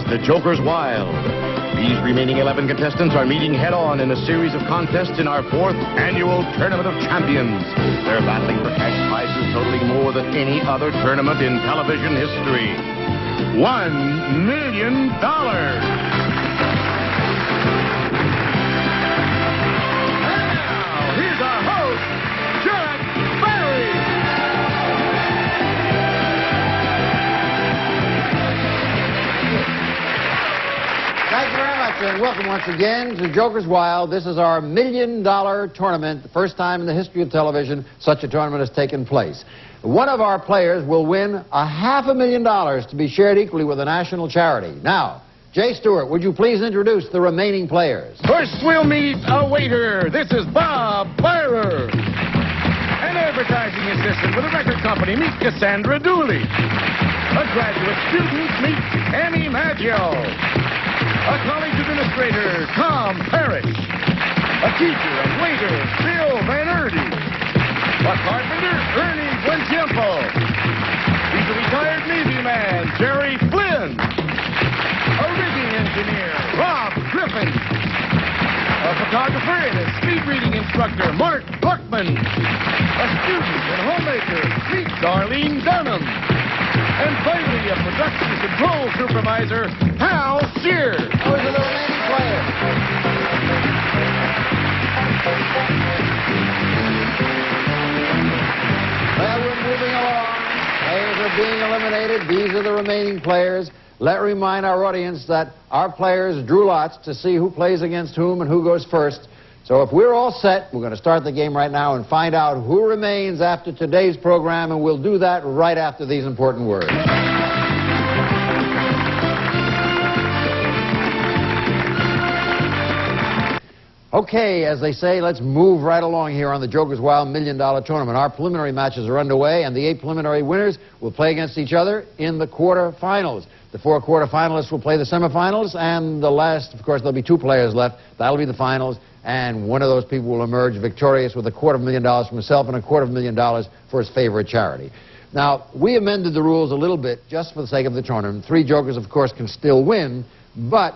the Joker's Wild. These remaining 11 contestants are meeting head-on in a series of contests in our 4th annual Tournament of Champions. They're battling for cash prizes totaling more than any other tournament in television history. $1 million. Thank you very much, and welcome once again to Joker's Wild. This is our $1 million tournament, the first time in the history of television such a tournament has taken place. One of our players will win $500,000 to be shared equally with a national charity. Now, Jay Stewart, would you please introduce the remaining players? First, we'll meet a waiter. This is Bob Byrer. An advertising assistant with a record company, meet Cassandra Dooley. A graduate student, meet Annie Maggio. A college administrator, Tom Parrish. A teacher and waiter, Bill Van Erde. A carpenter, Ernie Buentiempo. He's a retired Navy man, Jerry Flynn. A rigging engineer, Rob Griffin. A photographer and a speed reading instructor, Mark Buckman. A student and homemaker, meet Darlene Dunham. And finally, a production control supervisor, Hal Shear. Those are the remaining players. Well, we're moving along. Players are being eliminated. These are the remaining players. Let me remind our audience that our players drew lots to see who plays against whom and who goes first. So if we're all set, we're going to start the game right now and find out who remains after today's program, and we'll do that right after these important words. Okay, as they say, let's move right along here on the Joker's Wild $1 million tournament. Our preliminary matches are underway, and the 8 preliminary winners will play against each other in the quarterfinals. The 4 quarterfinalists will play the semifinals, and the last, of course, there'll be 2 players left. That'll be the finals, and one of those people will emerge victorious with $250,000 for himself and $250,000 for his favorite charity. Now, we amended the rules a little bit just for the sake of the tournament. 3 jokers, of course, can still win, but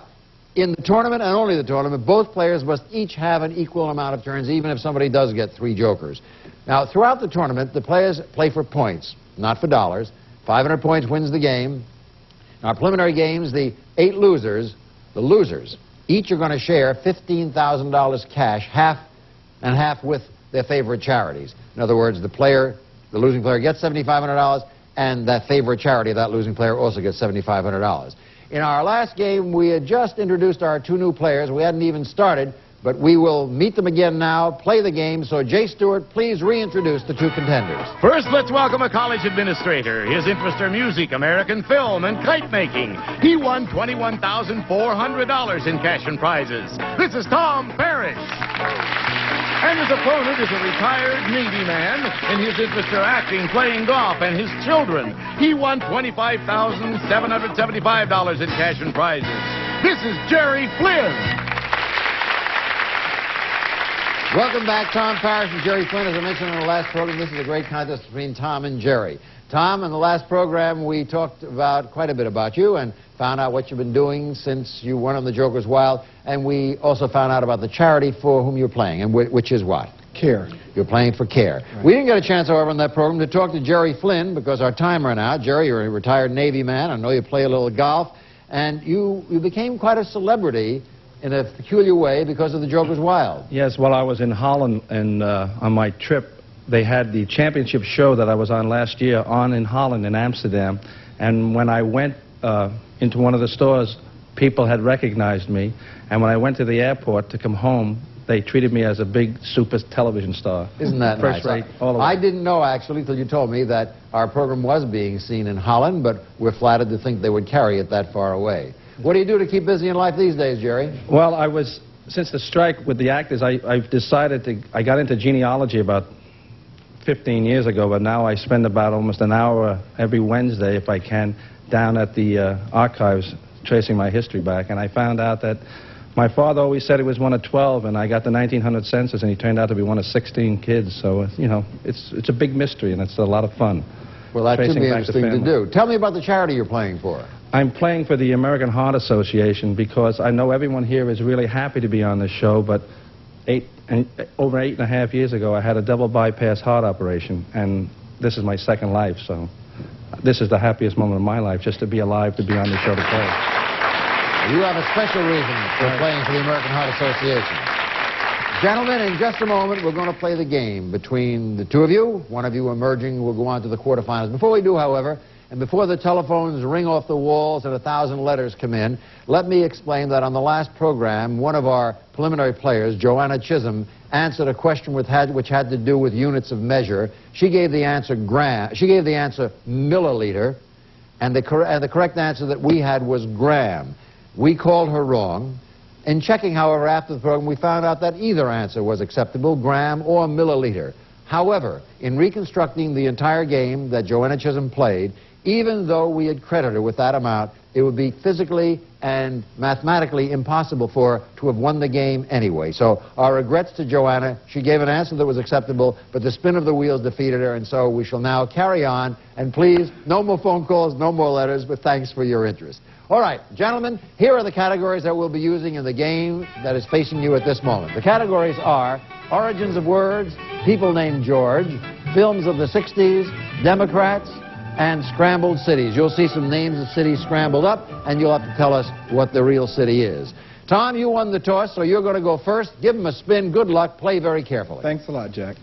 in the tournament and only the tournament, both players must each have an equal amount of turns, even if somebody does get 3 jokers. Now, throughout the tournament, the players play for points, not for dollars. 500 points wins the game. In our preliminary games, the 8 losers, each are going to share $15,000 cash, half and half with their favorite charities. In other words, the losing player gets $7,500, and that favorite charity of that losing player also gets $7,500. In our last game, we had just introduced our 2 new players. We hadn't even started, but we will meet them again now, play the game. So, Jay Stewart, please reintroduce the 2 contenders. First, let's welcome a college administrator. His interests are music, American film, and kite making. He won $21,400 in cash and prizes. This is Tom Parrish. And his opponent is a retired Navy man, and his interests are acting, playing golf, and his children. He won $25,775 in cash and prizes. This is Jerry Flynn. Welcome back, Tom Parrish and Jerry Flynn. As I mentioned in the last program, this is a great contest between Tom and Jerry. Tom, in the last program, we talked about quite a bit about you and found out what you've been doing since you won on the Joker's Wild, and we also found out about the charity for whom you're playing, and which is what? CARE. You're playing for CARE. Right. We didn't get a chance, however, on that program to talk to Jerry Flynn because our time ran out. Jerry, you're a retired Navy man. I know you play a little golf, and you became quite a celebrity in a peculiar way because of the Joker's Wild. Yes, while I was in Holland and on my trip, they had the championship show that I was on last year on in Holland, in Amsterdam. And when I went into one of the stores, people had recognized me. And when I went to the airport to come home, they treated me as a big super television star. Isn't that First nice? rate, all the way. I didn't know, actually, until you told me that our program was being seen in Holland, but we're flattered to think they would carry it that far away. What do you do to keep busy in life these days, Jerry? Well, since the strike with the actors, I've decided I got into genealogy about 15 years ago, but now I spend about almost an hour every Wednesday, if I can, down at the archives tracing my history back. And I found out that my father always said he was one of 12, and I got the 1900 census, and he turned out to be one of 16 kids. So, you know, it's a big mystery, and it's a lot of fun. Well, that should be interesting to do. Tell me about the charity you're playing for. I'm playing for the American Heart Association because I know everyone here is really happy to be on this show, but over 8.5 years ago, I had a double bypass heart operation, and this is my second life, so this is the happiest moment of my life, just to be alive, to be on the show to play. You have a special reason for playing for the American Heart Association. Gentlemen, in just a moment, we're going to play the game between the two of you. One of you emerging will go on to the quarterfinals. Before we do, however, and before the telephones ring off the walls and 1,000 letters come in, let me explain that on the last program, one of our preliminary players, Joanna Chisholm, answered a question which had to do with units of measure. She gave the answer milliliter, and the correct answer that we had was gram. We called her wrong. In checking, however, after the program, we found out that either answer was acceptable, gram or milliliter. However, in reconstructing the entire game that Joanna Chisholm played, even though we had credited her with that amount, it would be physically and mathematically impossible for her to have won the game anyway. So our regrets to Joanna. She gave an answer that was acceptable, but the spin of the wheels defeated her, and so we shall now carry on. And please, no more phone calls, no more letters, but thanks for your interest. All right, gentlemen, here are the categories that we'll be using in the game that is facing you at this moment. The categories are origins of words, people named George, films of the 60s, Democrats, and scrambled cities. You'll see some names of cities scrambled up, and you'll have to tell us what the real city is. Tom, you won the toss, so you're going to go first. Give them a spin. Good luck. Play very carefully. Thanks a lot, Jack.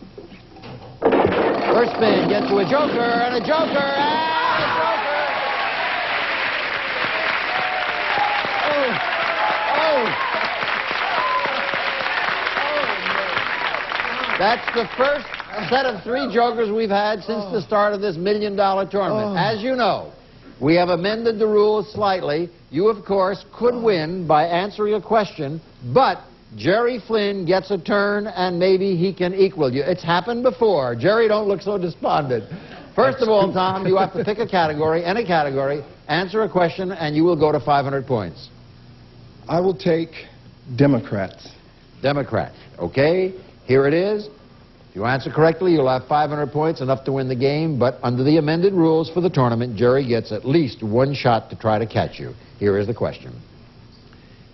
First spin gets you a joker, and a joker, and a joker. That's the first set of 3 jokers we've had since the start of this $1 million tournament. As you know, we have amended the rules slightly. You, of course, could win by answering a question, but Jerry Flynn gets a turn, and maybe he can equal you. It's happened before. Jerry, don't look so despondent. First of all, Tom, you have to pick a category, any category, answer a question, and you will go to 500 points. I will take Democrats. Democrat. Okay, here it is. If you answer correctly, you'll have 500 points, enough to win the game, but under the amended rules for the tournament, Jerry gets at least 1 shot to try to catch you. Here is the question.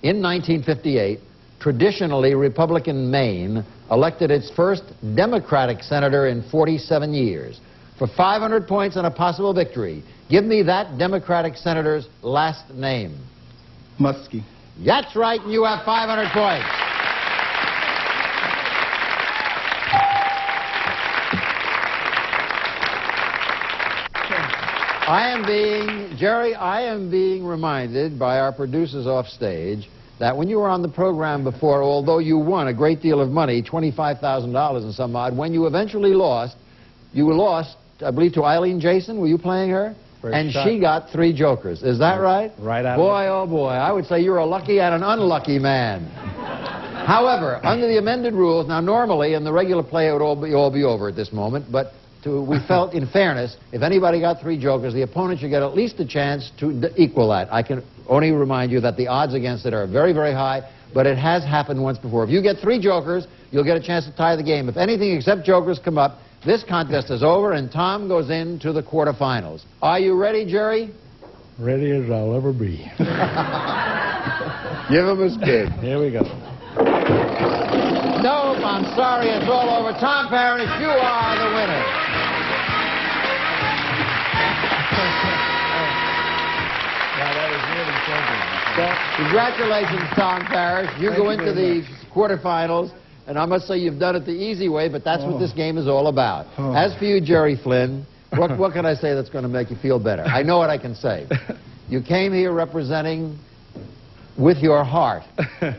In 1958, traditionally Republican Maine elected its first Democratic senator in 47 years. For 500 points and a possible victory, give me that Democratic senator's last name. Muskie. That's right, and you have 500 points. Jerry, I am being reminded by our producers off stage that when you were on the program before, although you won a great deal of money, $25,000 and some odd, when you eventually lost, you lost, I believe, to Eileen Jason. Were you playing her? And she got 3 jokers. Is that right? Right out. Boy, oh boy, I would say you're a lucky and an unlucky man. However, under the amended rules, now normally in the regular play it would all be over at this moment, but we felt, in fairness, if anybody got 3 jokers, the opponent should get at least a chance to equal that. I can only remind you that the odds against it are very, very high, but it has happened once before. If you get 3 jokers, you'll get a chance to tie the game. If anything except jokers come up, this contest is over, and Tom goes into the quarterfinals. Are you ready, Jerry? Ready as I'll ever be. Give him a spin. Here we go. Nope, I'm sorry, it's all over. Tom Parrish, you are the winner. Wow, that is really something. Congratulations, Tom Parrish. You go into the quarterfinals, and I must say you've done it the easy way, but that's what this game is all about. As for you, Jerry Flynn, what can I say that's going to make you feel better? I know what I can say. You came here representing, with your heart,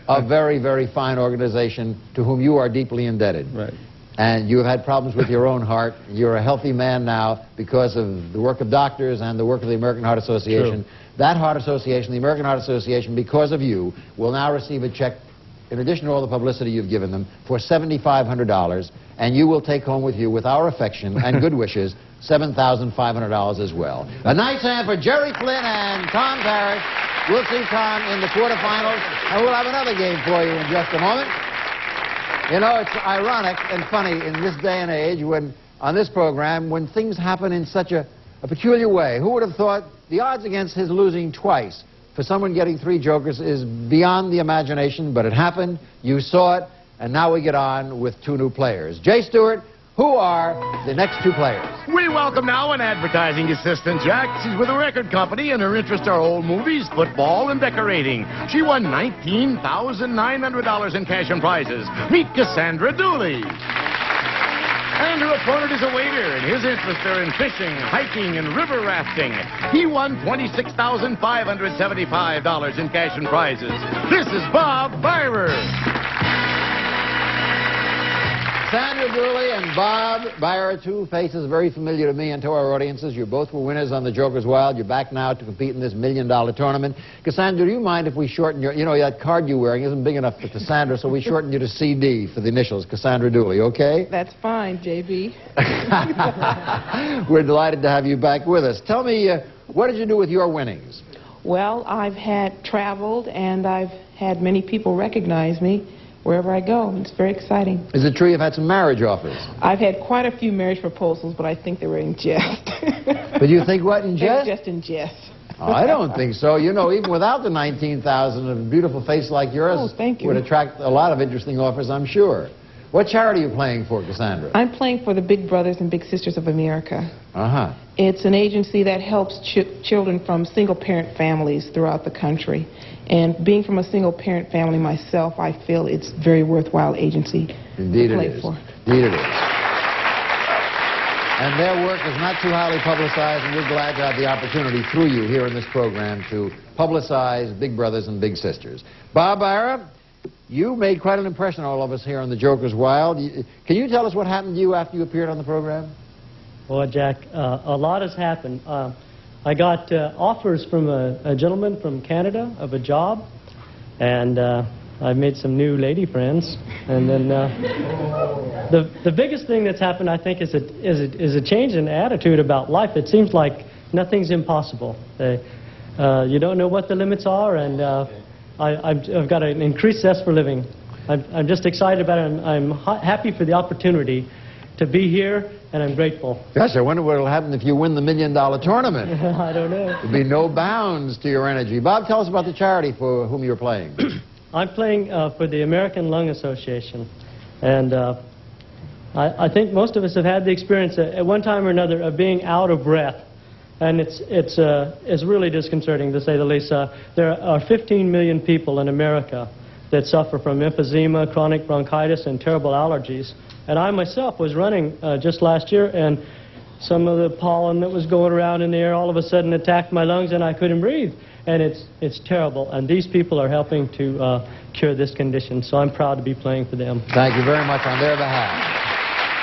a very, very fine organization to whom you are deeply indebted. Right. And you have had problems with your own heart. You're a healthy man now because of the work of doctors and the work of the American Heart Association. True. That Heart Association, the American Heart Association, because of you, will now receive a check, in addition to all the publicity you've given them, for $7,500, and you will take home with you, with our affection and good wishes, $7,500 as well. A nice hand for Jerry Flynn and Tom Parrish. We'll see Tom in the quarterfinals, and we'll have another game for you in just a moment. You know, it's ironic and funny in this day and age when, on this program, when things happen in such a peculiar way. Who would have thought the odds against his losing twice for someone getting 3 jokers is beyond the imagination, but it happened, you saw it, and now we get on with 2 new players. Jay Stewart, who are the next 2 players? We welcome now an advertising assistant, Jack. She's with a record company, and her interests are old movies, football, and decorating. She won $19,900 in cash and prizes. Meet Cassandra Dooley. And her opponent is a waiter, and his interests are in fishing, hiking, and river rafting. He won $26,575 in cash and prizes. This is Bob Byrer. Cassandra Dooley and Bob Byrer, 2 faces very familiar to me and to our audiences. You both were winners on the Joker's Wild. You're back now to compete in this $1 million tournament. Cassandra, do you mind if we shorten your... You know, that card you're wearing isn't big enough for Cassandra, so we shorten you to CD for the initials, Cassandra Dooley, okay? That's fine, JB. We're delighted to have you back with us. Tell me, what did you do with your winnings? Well, I've had traveled, and I've had many people recognize me wherever I go. It's very exciting. Is it true you've had some marriage offers? I've had quite a few marriage proposals, but I think they were in jest. But you think what, in They were jest? just in jest. Oh, I don't think so. You know, even without the 19,000, a beautiful face like yours Oh, thank you. would attract a lot of interesting offers, I'm sure. What charity are you playing for, Cassandra? I'm playing for the Big Brothers and Big Sisters of America. Uh-huh. It's an agency that helps children from single-parent families throughout the country. And being from a single-parent family myself, I feel it's a very worthwhile agency Indeed to play it is. for. Indeed it is. And their work is not too highly publicized, and we're glad to have the opportunity through you here in this program to publicize Big Brothers and Big Sisters. Bob Byrer, you made quite an impression on all of us here on the Joker's Wild. Can you tell us what happened to you after you appeared on the program? Well, Jack, a lot has happened. I got offers from a gentleman from Canada of a job, and I made some new lady friends. And then the biggest thing that's happened, I think, is a change in attitude about life. It seems like nothing's impossible. You don't know what the limits are, and I've got an increased zest for living. I'm just excited about it. I'm happy for the opportunity to be here, and I'm grateful. Gosh, I wonder what will happen if you win the $1 million tournament. I don't know. There'll be no bounds to your energy. Bob, tell us about the charity for whom you're playing. I'm playing for the American Lung Association, and I think most of us have had the experience at one time or another of being out of breath, and it's really disconcerting, to say the least. There are 15 million people in America that suffer from emphysema, chronic bronchitis, and terrible allergies. And I myself was running just last year, and some of the pollen that was going around in the air all of a sudden attacked my lungs, and I couldn't breathe. And it's terrible. And these people are helping to cure this condition, so I'm proud to be playing for them. Thank you very much on their behalf.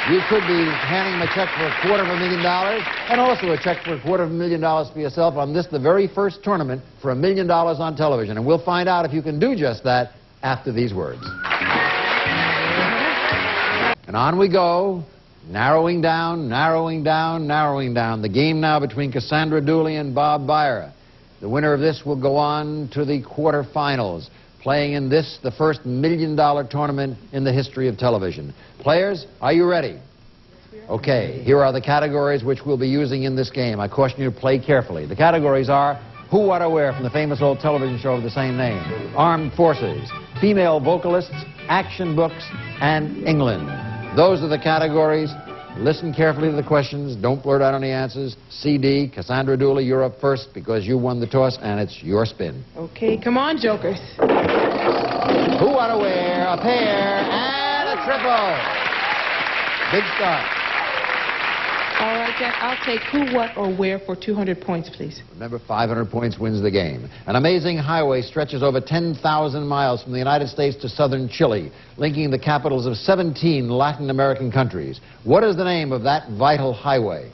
You could be handing them a check for $250,000 and also a check for $250,000 for yourself on this, the very first tournament for $1 million on television. And we'll find out if you can do just that after these words. And on we go, narrowing down, narrowing down, narrowing down. The game now between Cassandra Dooley and Bob Byrer. The winner of this will go on to the quarterfinals, playing in this, the first $1 million tournament in the history of television. Players, are you ready? Okay, here are the categories which we'll be using in this game. I caution you to play carefully. The categories are Who, What, or Where from the famous old television show of the same name, Armed Forces, Female Vocalists, Action Books, and England. Those are the categories. Listen carefully to the questions. Don't blurt out any answers. CD, Cassandra Dooley, you're up first because you won the toss, and it's your spin. Okay, come on, Jokers. Who, What, or Where, a pair, and a triple. Big start. All right, Jack, I'll take Who, What, or Where for 200 points, please. Remember, 500 points wins the game. An amazing highway stretches over 10,000 miles from the United States to southern Chile, linking the capitals of 17 Latin American countries. What is the name of that vital highway?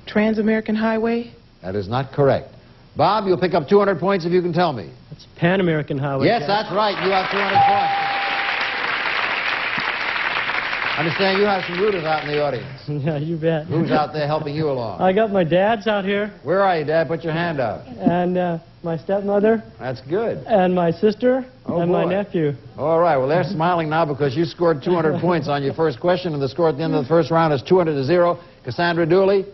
Trans-American Highway? That is not correct. Bob, you'll pick up 200 points if you can tell me. It's Pan American Highway. Yes, Jack. that's right. You have 200 points. I understand you have some rooters out in the audience. Yeah, you bet. Who's out there helping you along? I got my dad's out here, Where are you, Dad? Put your hand up. and my stepmother, That's good. and my sister, Oh, and my boy. nephew. All right, well, they're smiling now because you scored 200 points on your first question, and the score at the end of the first round is 200-0. Cassandra Dooley,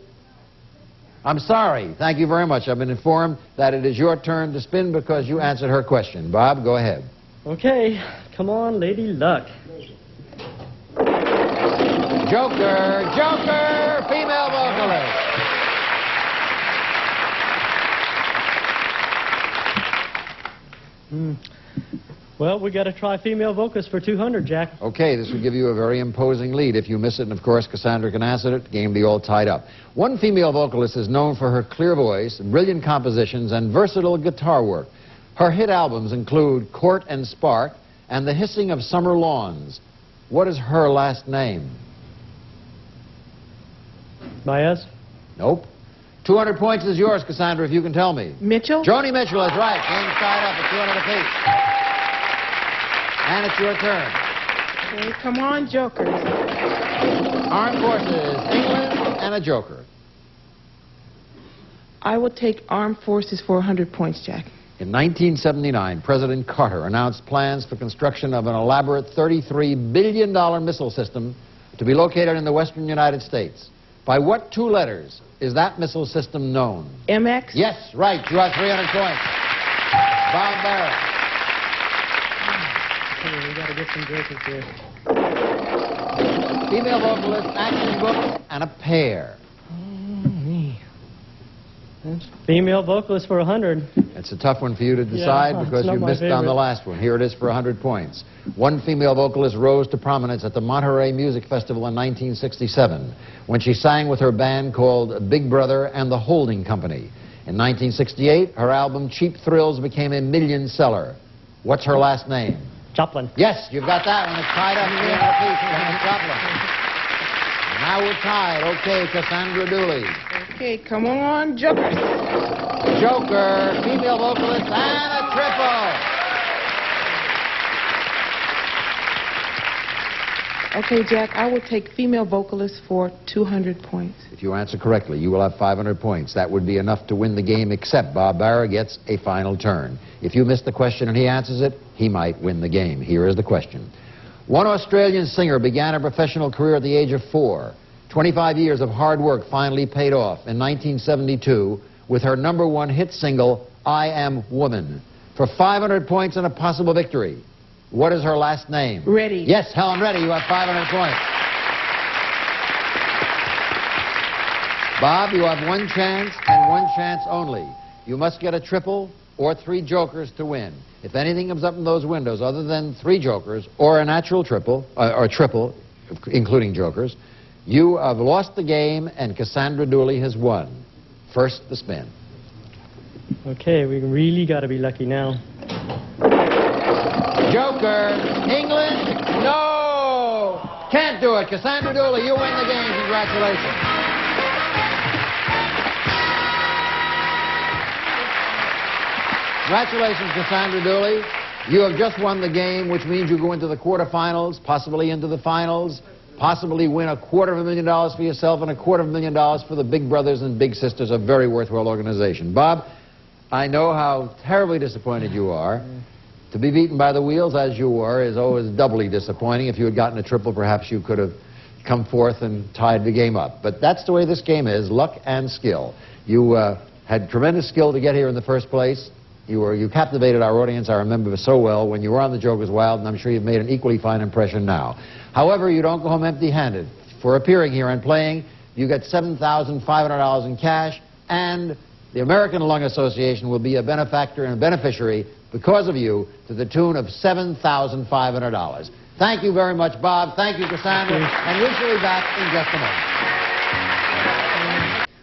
I'm sorry. Thank you very much. I've been informed that it is your turn to spin because you answered her question. Bob, go ahead. Okay, come on, Lady Luck. Joker, Joker, female vocalist. Well, we got to try female vocalist for 200, Jack. Okay, this will give you a very imposing lead. If you miss it, and of course Cassandra can answer it, the game will be all tied up. One female vocalist is known for her clear voice, brilliant compositions, and versatile guitar work. Her hit albums include Court and Spark and The Hissing of Summer Lawns. What is her last name? Baez? Nope. 200 points is yours, Cassandra, if you can tell me. Mitchell? Joni Mitchell is right. Game's tied up at 200 apiece. And it's your turn. Okay, come on, Jokers. Armed Forces, England, and a Joker. I will take Armed Forces for 100 points, Jack. In 1979, President Carter announced plans for construction of an elaborate $33 billion missile system to be located in the western United States. By what two letters is that missile system known? MX? Yes, right. You have 300 points. Bob Barrett. Okay, we got to get some jokers here. Female vocalist, action book, and a pair. Female vocalist for 100. It's a tough one for you to decide Yeah, because it's not you my missed on the favorite. last one. Here it is for 100 points. One female vocalist rose to prominence at the Monterey Music Festival in 1967 when she sang with her band called Big Brother and the Holding Company. In 1968, her album Cheap Thrills became a million seller. What's her last name? Joplin. Yes, you've got that one. It's tied up here in the piece. Janis Joplin. Now we're tied. Okay, Cassandra Dooley. Okay, come on, Jokers. Joker, female vocalist, and a triple. Okay, Jack, I will take female vocalist for 200 points. If you answer correctly, you will have 500 points. That would be enough to win the game, except Bob Barra gets a final turn. If you miss the question and he answers it, he might win the game. Here is the question. One Australian singer began her professional career at the age of 4. 25 years of hard work finally paid off in 1972 with her #1 hit single, I Am Woman. For 500 points and a possible victory, what is her last name? Reddy. Yes, Helen Reddy, you have 500 points. Bob, you have one chance and one chance only. You must get a triple or 3 jokers to win. If anything comes up in those windows other than 3 jokers or a natural triple, or triple, including jokers, you have lost the game and Cassandra Dooley has won. First, the spin. Okay, we really got to be lucky now. Joker, England, no! Can't do it. Cassandra Dooley, you win the game. Congratulations. Congratulations, Cassandra Dooley. You have just won the game, which means you go into the quarterfinals, possibly into the finals, possibly win $250,000 for yourself and $250,000 for the Big Brothers and Big Sisters, a very worthwhile organization. Bob, I know how terribly disappointed you are. To be beaten by the wheels, as you were, is always doubly disappointing. If you had gotten a triple, perhaps you could have come forth and tied the game up. But that's the way this game is, luck and skill. You had tremendous skill to get here in the first place. You captivated our audience, I remember so well, when you were on the Joker's Wild, and I'm sure you've made an equally fine impression now. However, you don't go home empty-handed. For appearing here and playing, you get $7,500 in cash, and the American Lung Association will be a benefactor and beneficiary because of you to the tune of $7,500. Thank you very much, Bob. Thank you, Cassandra. And we shall be back in just a moment.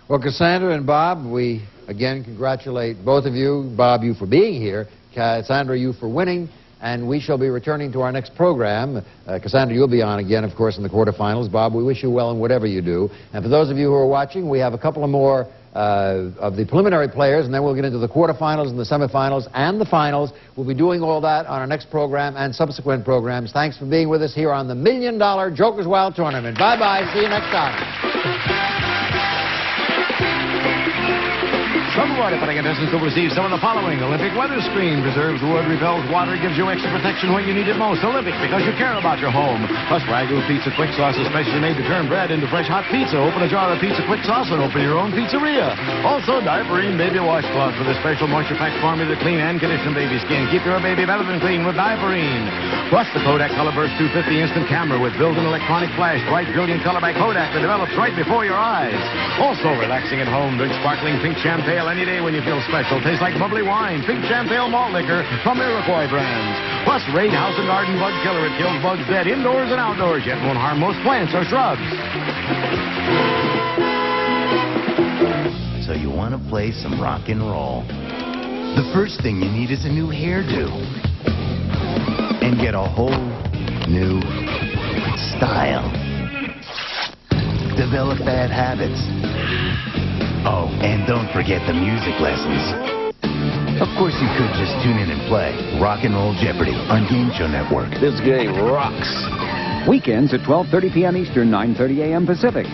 Well, Cassandra and Bob, we again congratulate both of you. Bob, you for being here. Cassandra, you for winning. And we shall be returning to our next program. Cassandra, you'll be on again, of course, in the quarterfinals. Bob, we wish you well in whatever you do. And for those of you who are watching, we have a couple of more of the preliminary players, and then we'll get into the quarterfinals and the semifinals and the finals. We'll be doing all that on our next program and subsequent programs. Thanks for being with us here on the $1 Million Joker's Wild Tournament. Bye-bye. See you next time. Some water para contestants will receive some of the following. Olympic weather screen preserves wood, repels water, gives you extra protection when you need it most. Olympic, because you care about your home. Plus, Ragu Pizza Quick Sauce is specially made to turn bread into fresh hot pizza. Open a jar of Pizza Quick Sauce and open your own pizzeria. Also, Diaperine Baby Washcloth with a special moisture-packed formula to clean and condition baby skin. Keep your baby better than clean with Diaperine. Plus, the Kodak Color Burst 250 instant camera with built-in electronic flash, bright, brilliant color by Kodak that develops right before your eyes. Also, relaxing at home, drink sparkling pink champagne any day when you feel special. Tastes like bubbly wine. Pink champagne malt liquor from Iroquois brands. Plus, Raid House and Garden Bug Killer. It kills bugs dead indoors and outdoors, yet won't harm most plants or shrubs. So you want to play some rock and roll. The first thing you need is a new hairdo. And get a whole new style. Develop bad habits. Oh, and don't forget the music lessons. Of course, you could just tune in and play Rock and Roll Jeopardy on Game Show Network. This game rocks. Weekends at 12:30 p.m. Eastern, 9:30 a.m. Pacific.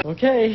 Okay.